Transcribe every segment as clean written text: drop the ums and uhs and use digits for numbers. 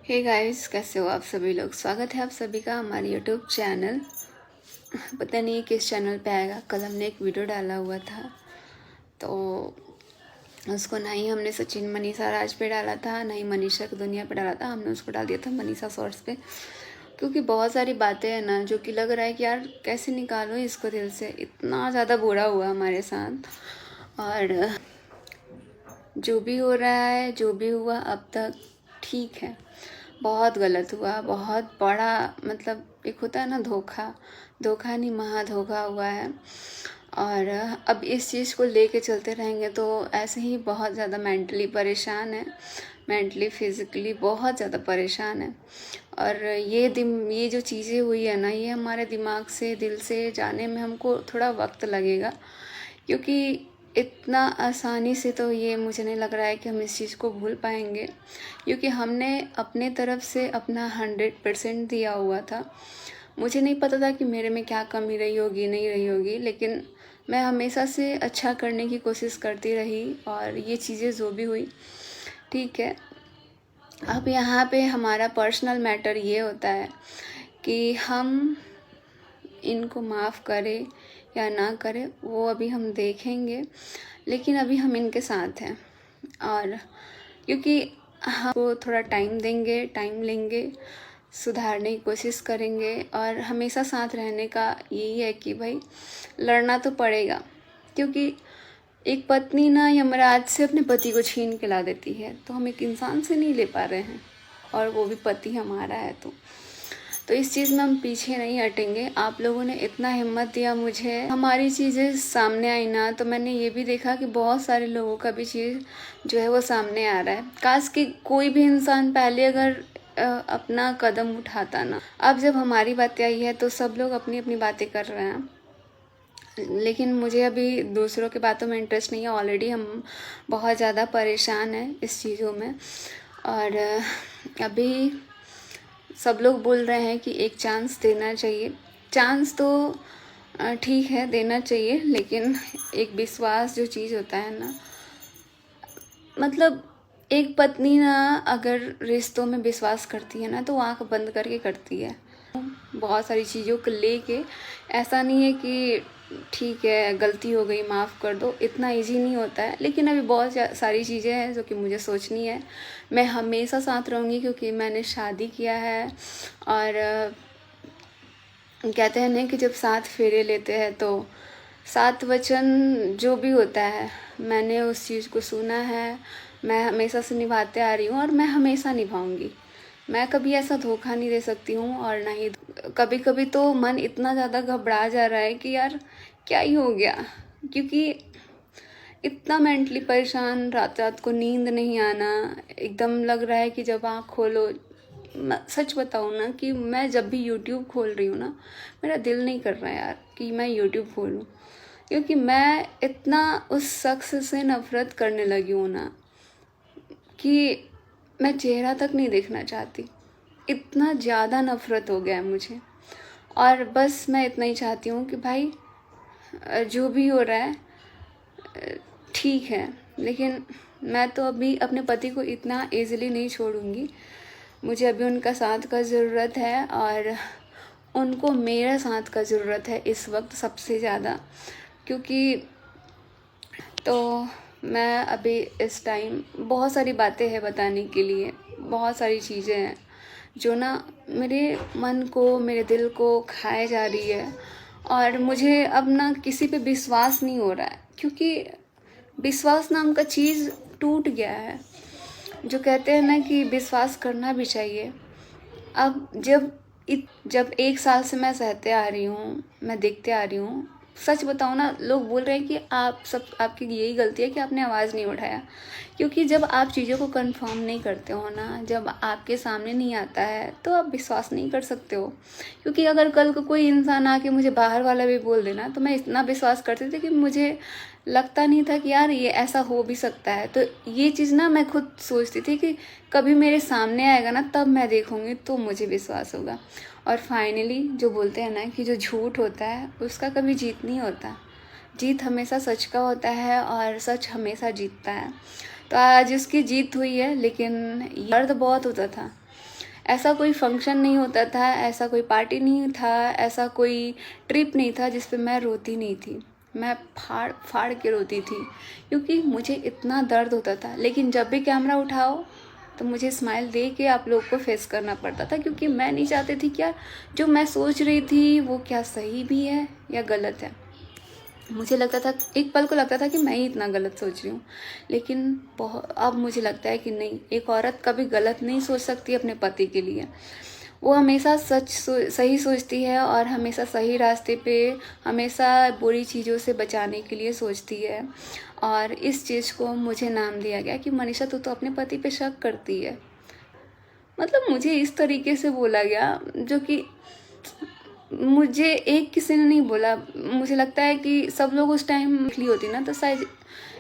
Hey guys, कैसे हो आप सभी लोग। स्वागत है आप सभी का हमारे यूट्यूब चैनल। पता नहीं किस चैनल पे आएगा। कल हमने एक वीडियो डाला हुआ था, तो उसको ना ही हमने सचिन मनीषा राज पे डाला था, ना ही मनीषा की दुनिया पे डाला था। हमने उसको डाल दिया था मनीषा शॉर्ट्स पे, क्योंकि बहुत सारी बातें हैं ना जो कि लग रहा है कि यार कैसे निकालो इसको दिल से। इतना ज़्यादा बुरा हुआ हमारे साथ, और जो भी हो रहा है, जो भी हुआ अब तक ठीक है। बहुत गलत हुआ, बहुत बड़ा, मतलब एक होता है ना धोखा, धोखा नहीं महा धोखा हुआ है। और अब इस चीज़ को लेके चलते रहेंगे तो ऐसे ही बहुत ज़्यादा मेंटली परेशान है, मेंटली फिज़िकली बहुत ज़्यादा परेशान है। और ये जो चीज़ें हुई है ना, ये हमारे दिमाग से, दिल से जाने में हमको थोड़ा वक्त लगेगा, क्योंकि इतना आसानी से तो ये मुझे नहीं लग रहा है कि हम इस चीज़ को भूल पाएंगे, क्योंकि हमने अपने तरफ से अपना 100% दिया हुआ था। मुझे नहीं पता था कि मेरे में क्या कमी रही होगी, नहीं रही होगी, लेकिन मैं हमेशा से अच्छा करने की कोशिश करती रही। और ये चीज़ें जो भी हुई ठीक है। अब यहाँ पे हमारा पर्सनल मैटर ये होता है कि हम इनको माफ़ करें या ना करें, वो अभी हम देखेंगे, लेकिन अभी हम इनके साथ हैं। और क्योंकि हमको थोड़ा टाइम देंगे, टाइम लेंगे, सुधारने की कोशिश करेंगे, और हमेशा साथ रहने का यही है कि भाई लड़ना तो पड़ेगा, क्योंकि एक पत्नी ना यमराज से अपने पति को छीन के ला देती है, तो हम एक इंसान से नहीं ले पा रहे हैं, और वो भी पति हमारा है। तो इस चीज़ में हम पीछे नहीं हटेंगे। आप लोगों ने इतना हिम्मत दिया मुझे, हमारी चीज़ें सामने आई ना, तो मैंने ये भी देखा कि बहुत सारे लोगों का भी चीज़ जो है वो सामने आ रहा है। काश कि कोई भी इंसान पहले अगर अपना कदम उठाता ना। अब जब हमारी बातें आई है तो सब लोग अपनी अपनी बातें कर रहे हैं, लेकिन मुझे अभी दूसरों की बातों में इंटरेस्ट नहीं है। ऑलरेडी हम बहुत ज़्यादा परेशान हैं इस चीज़ों में। और अभी सब लोग बोल रहे हैं कि एक चांस देना चाहिए। चांस तो ठीक है, देना चाहिए, लेकिन एक विश्वास जो चीज़ होता है ना, मतलब एक पत्नी ना अगर रिश्तों में विश्वास करती है ना, तो आंख बंद करके करती है। बहुत सारी चीज़ों को लेके ऐसा नहीं है कि ठीक है गलती हो गई माफ़ कर दो, इतना इजी नहीं होता है। लेकिन अभी बहुत सारी चीज़ें हैं जो कि मुझे सोचनी है। मैं हमेशा साथ रहूँगी, क्योंकि मैंने शादी किया है। और कहते हैं ना कि जब 7 फेरे लेते हैं तो 7 वचन जो भी होता है, मैंने उस चीज़ को सुना है। मैं हमेशा से निभाते आ रही हूँ, और मैं हमेशा निभाऊंगी। मैं कभी ऐसा धोखा नहीं दे सकती हूँ। और ना ही कभी कभी तो मन इतना ज़्यादा घबरा जा रहा है कि यार क्या ही हो गया, क्योंकि इतना मेंटली परेशान, रात रात को नींद नहीं आना, एकदम लग रहा है कि जब आँख खोलो, सच बताऊँ ना कि मैं जब भी यूट्यूब खोल रही हूँ ना, मेरा दिल नहीं कर रहा है यार कि मैं यूट्यूब खोलूँ, क्योंकि मैं इतना उस शख्स से नफ़रत करने लगी हूँ ना कि मैं चेहरा तक नहीं देखना चाहती। इतना ज़्यादा नफ़रत हो गया है मुझे। और बस मैं इतना ही चाहती हूँ कि भाई जो भी हो रहा है ठीक है, लेकिन मैं तो अभी अपने पति को इतना इजीली नहीं छोड़ूंगी। मुझे अभी उनका साथ का ज़रूरत है, और उनको मेरा साथ का ज़रूरत है इस वक्त सबसे ज़्यादा, क्योंकि तो मैं अभी इस टाइम बहुत सारी बातें हैं बताने के लिए, बहुत सारी चीज़ें हैं जो ना मेरे मन को, मेरे दिल को खाए जा रही है। और मुझे अब ना किसी पे विश्वास नहीं हो रहा है, क्योंकि विश्वास नाम का चीज़ टूट गया है। जो कहते हैं ना कि विश्वास करना भी चाहिए। अब जब 1 साल से मैं सहते आ रही हूँ, मैं देखते आ रही हूँ, सच बताऊँ ना, लोग बोल रहे हैं कि आपकी यही गलती है कि आपने आवाज़ नहीं उठाया। क्योंकि जब आप चीज़ों को कंफर्म नहीं करते हो ना, जब आपके सामने नहीं आता है, तो आप विश्वास नहीं कर सकते हो। क्योंकि अगर कल को कोई इंसान आके मुझे बाहर वाला भी बोल देना, तो मैं इतना विश्वास करती थी कि मुझे लगता नहीं था कि यार ये ऐसा हो भी सकता है। तो ये चीज़ ना मैं खुद सोचती थी कि कभी मेरे सामने आएगा ना, तब मैं देखूँगी तो मुझे विश्वास होगा। और फाइनली जो बोलते हैं ना कि जो झूठ होता है उसका कभी जीत नहीं होता। जीत हमेशा सच का होता है, और सच हमेशा जीतता है। तो आज उसकी जीत हुई है, लेकिन दर्द बहुत होता था। ऐसा कोई फंक्शन नहीं होता था, ऐसा कोई पार्टी नहीं था, ऐसा कोई ट्रिप नहीं था जिस पे मैं रोती नहीं थी। मैं फाड़ फाड़ के रोती थी क्योंकि मुझे इतना दर्द होता था। लेकिन जब भी कैमरा उठाओ तो मुझे स्माइल दे के आप लोग को फेस करना पड़ता था, क्योंकि मैं नहीं चाहती थी क्या जो मैं सोच रही थी वो क्या सही भी है या गलत है। मुझे लगता था, एक पल को लगता था कि मैं ही इतना गलत सोच रही हूँ, लेकिन अब मुझे लगता है कि नहीं, एक औरत कभी गलत नहीं सोच सकती अपने पति के लिए। वो हमेशा सही सोचती है और हमेशा सही रास्ते पे, हमेशा बुरी चीज़ों से बचाने के लिए सोचती है। और इस चीज़ को मुझे नाम दिया गया कि मनीषा तू तो अपने पति पे शक करती है। मतलब मुझे इस तरीके से बोला गया जो कि मुझे एक किसी ने नहीं बोला। मुझे लगता है कि सब लोग उस टाइम निकली होती ना तो शायद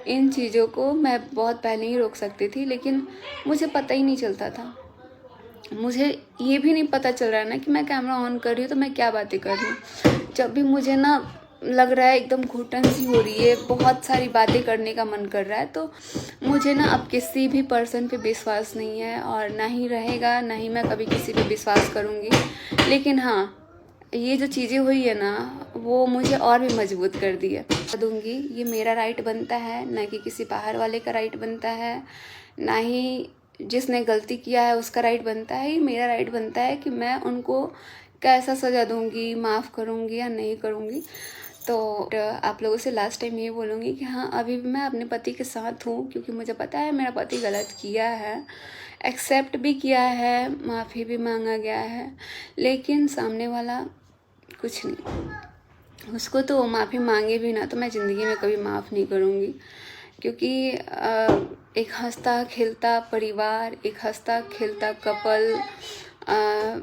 इन चीज़ों को मैं बहुत पहले ही रोक सकती थी, लेकिन मुझे पता ही नहीं चलता था। मुझे ये भी नहीं पता चल रहा है ना कि मैं कैमरा ऑन कर रही हूँ तो मैं क्या बातें कर रही हूँ। जब भी मुझे ना लग रहा है एकदम घुटन सी हो रही है, बहुत सारी बातें करने का मन कर रहा है, तो मुझे ना अब किसी भी पर्सन पे विश्वास नहीं है और ना ही रहेगा, ना ही मैं कभी किसी पे विश्वास करूँगी। लेकिन हाँ, ये जो चीज़ें हुई है ना वो मुझे और भी मजबूत कर दी है। दूंगी ये मेरा राइट बनता है, ना कि किसी बाहर वाले का राइट बनता है, ना ही जिसने गलती किया है उसका राइट बनता है। ये मेरा राइट बनता है कि मैं उनको कैसा सज़ा दूंगी, माफ़ करूंगी या नहीं करूंगी। तो आप लोगों से लास्ट टाइम ये बोलूँगी कि हाँ, अभी भी मैं अपने पति के साथ हूँ, क्योंकि मुझे पता है मेरा पति गलत किया है, एक्सेप्ट भी किया है, माफ़ी भी मांगा गया है, लेकिन सामने वाला कुछ नहीं। उसको तो माफ़ी मांगे भी ना तो मैं ज़िंदगी में कभी माफ़ नहीं करूँगी, क्योंकि एक हंसता खेलता परिवार, एक हंसता खेलता कपल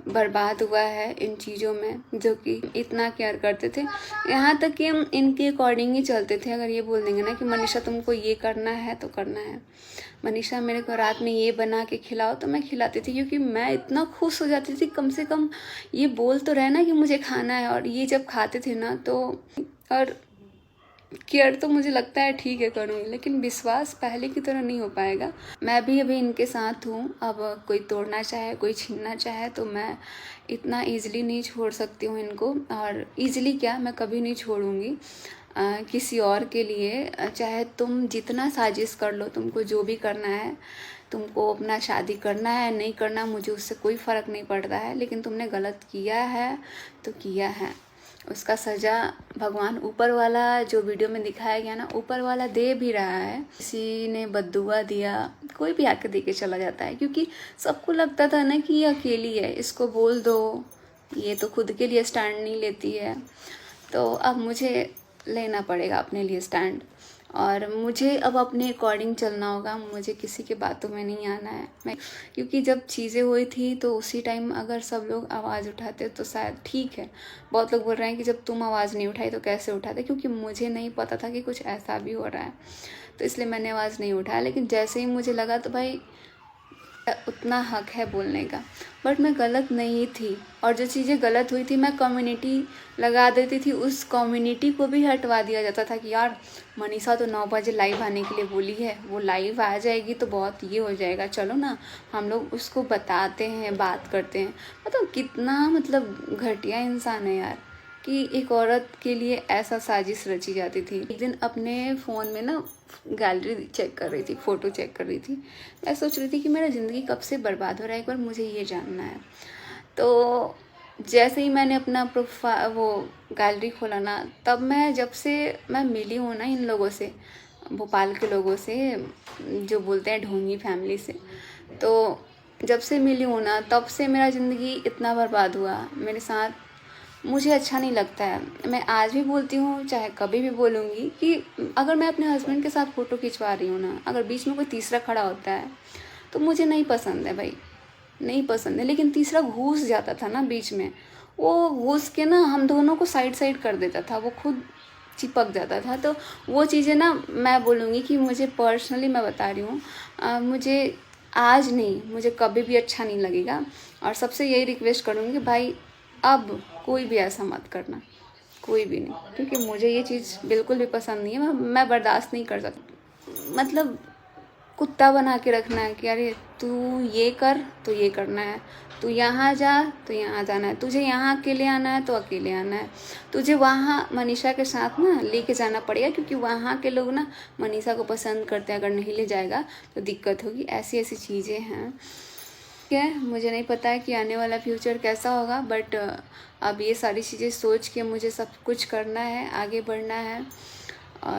बर्बाद हुआ है इन चीज़ों में, जो कि इतना केयर करते थे। यहाँ तक कि हम इनके अकॉर्डिंग ही चलते थे। अगर ये बोल देंगे ना कि मनीषा तुमको ये करना है तो करना है, मनीषा मेरे को रात में ये बना के खिलाओ, तो मैं खिलाती थी, क्योंकि मैं इतना खुश हो जाती थी कम से कम ये बोल तो रहे ना कि मुझे खाना है। और ये जब खाते थे ना तो, और केयर तो मुझे लगता है ठीक है करूँगी, लेकिन विश्वास पहले की तरह नहीं हो पाएगा। मैं भी अभी इनके साथ हूँ, अब कोई तोड़ना चाहे, कोई छीनना चाहे तो मैं इतना ईजिली नहीं छोड़ सकती हूँ इनको। और ईजिली क्या, मैं कभी नहीं छोड़ूंगी किसी और के लिए। चाहे तुम जितना साजिश कर लो, तुमको जो भी करना है, तुमको अपना शादी करना है नहीं करना, मुझे उससे कोई फ़र्क नहीं पड़ता है, लेकिन तुमने गलत किया है तो किया है, उसका सज़ा भगवान ऊपर वाला, जो वीडियो में दिखाया गया ना, ऊपर वाला दे भी रहा है। किसी ने बद्दुआ दिया, कोई भी आके दे के चला जाता है, क्योंकि सबको लगता था ना कि ये अकेली है, इसको बोल दो, ये तो खुद के लिए स्टैंड नहीं लेती है। तो अब मुझे लेना पड़ेगा अपने लिए स्टैंड, और मुझे अब अपने अकॉर्डिंग चलना होगा। मुझे किसी के बातों में नहीं आना है। मैं, क्योंकि जब चीज़ें हुई थी तो उसी टाइम अगर सब लोग आवाज़ उठाते तो शायद ठीक है। बहुत लोग बोल रहे हैं कि जब तुम आवाज़ नहीं उठाई तो कैसे उठाते, क्योंकि मुझे नहीं पता था कि कुछ ऐसा भी हो रहा है, तो इसलिए मैंने आवाज़ नहीं उठाया। लेकिन जैसे ही मुझे लगा तो भाई उतना हक है बोलने का, बट मैं गलत नहीं थी। और जो चीज़ें गलत हुई थी मैं कम्युनिटी लगा देती थी, उस कम्युनिटी को भी हटवा दिया जाता था कि यार मनीषा तो 9 बजे लाइव आने के लिए बोली है, वो लाइव आ जाएगी तो बहुत ये हो जाएगा, चलो ना हम लोग उसको बताते हैं, बात करते हैं। मतलब कितना मतलब घटिया इंसान है यार, कि एक औरत के लिए ऐसा साजिश रची जाती थी। एक दिन अपने फ़ोन में ना गैलरी चेक कर रही थी, फ़ोटो चेक कर रही थी, मैं सोच रही थी कि मेरा ज़िंदगी कब से बर्बाद हो रहा है, एक बार मुझे ये जानना है। तो जैसे ही मैंने अपना वो गैलरी खोला ना, तब मैं जब से मैं मिली हूँ ना इन लोगों से, भोपाल के लोगों से, जो बोलते हैं ढोंगी फैमिली से, तो जब से मिली हूँ ना तब से मेरा ज़िंदगी इतना बर्बाद हुआ मेरे साथ, मुझे अच्छा नहीं लगता है। मैं आज भी बोलती हूँ, चाहे कभी भी बोलूँगी, कि अगर मैं अपने हस्बैंड के साथ फ़ोटो खिंचवा रही हूँ ना, अगर बीच में कोई तीसरा खड़ा होता है तो मुझे नहीं पसंद है भाई, नहीं पसंद है। लेकिन तीसरा घुस जाता था ना बीच में, वो घुस के ना हम दोनों को साइड साइड कर देता था, वो खुद चिपक जाता था। तो वो चीज़ें ना मैं बोलूँगी कि मुझे पर्सनली मैं बता रही हूँ, मुझे आज नहीं, मुझे कभी भी अच्छा नहीं लगेगा। और सबसे यही रिक्वेस्ट करूँगी कि भाई अब कोई भी ऐसा मत करना, कोई भी नहीं, क्योंकि मुझे ये चीज़ बिल्कुल भी पसंद नहीं है। मैं बर्दाश्त नहीं कर सकती। मतलब कुत्ता बना के रखना है कि अरे तू ये कर तो ये करना है, तू यहाँ जा तो यहाँ जाना है, तुझे यहाँ अकेले आना है तो अकेले आना है, तुझे वहाँ मनीषा के साथ ना लेके जाना पड़ेगा क्योंकि वहाँ के लोग ना मनीषा को पसंद करते हैं, अगर नहीं ले जाएगा तो दिक्कत होगी। ऐसी ऐसी चीज़ें हैं। ठीक है, मुझे नहीं पता है कि आने वाला फ्यूचर कैसा होगा, बट अब ये सारी चीज़ें सोच के मुझे सब कुछ करना है, आगे बढ़ना है।